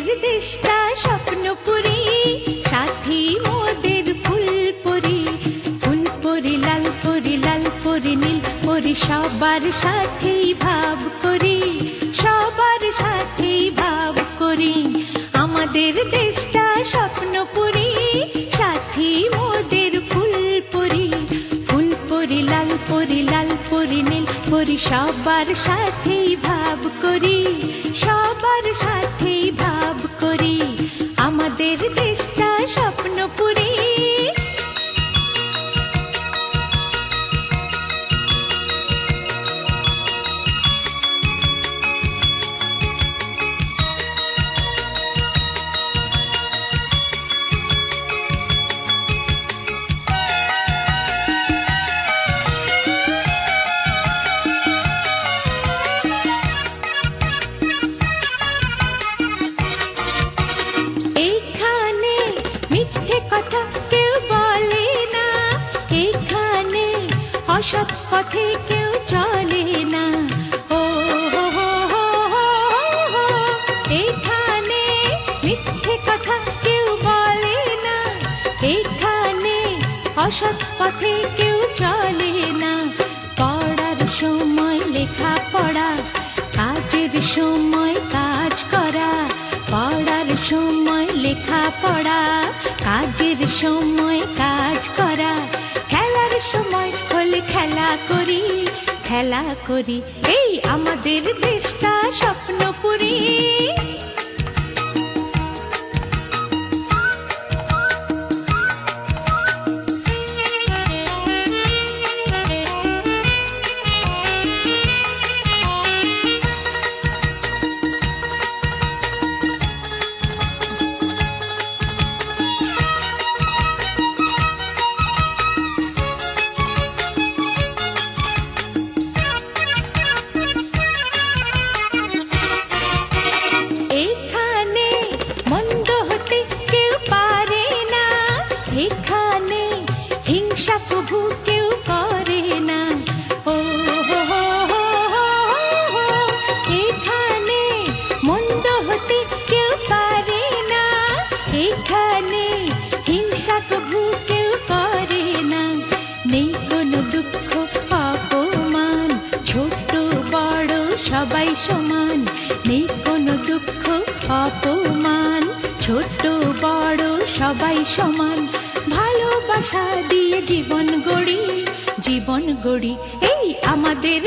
আমাদের দেশটা স্বপ্নপুরী, সাথী মোদের ফুলপুরি। ফুলপুরি লাল পরি, লাল পরি নীল পরি, সবার সাথেই ভাব করি, সবার সাথেই ভাব করি। আমাদের দেশটা স্বপ্নপুরী, সাথী মোদের ফুলপুরি। ফুলপুরি লাল পরি, লাল পরি নীল পরি, সবার সাথেই ভাব করি, সবার সাথেই ভাব করি। আমাদের দেশটা স্বপ্নপুরী। অসৎ পথে কেউ চলে না, ও হো হো হো হো হো। এখানে মিথ্যে কথা কেউ বলে না, এখানে অসৎ পথে কেউ চলে না। পড়ার সময় লেখা পড়া, কাজের সময় কাজ করা। পড়ার সময় লেখা পড়া, কাজের সময় কাজ করা। খেলার সময় হলে খেলা করি, খেলা করি। এই আমাদের দেশটা স্বপ্নপুরী। হিংসা কভু কেউ করে না, ও হো হো হো হো হো। এখানে মন্দ হতে কেউ পারে না, এখানে হিংসা কভু কেউ করে না। নেই কোনো দুঃখ অপমান, ছোট বড় সবাই সমান। নেই কোনো দুঃখ অপমান, ছোট বড় সবাই সমান। ভালোবাসা দিয়ে জীবন গড়ি, জীবন গড়ি। এই আমাদের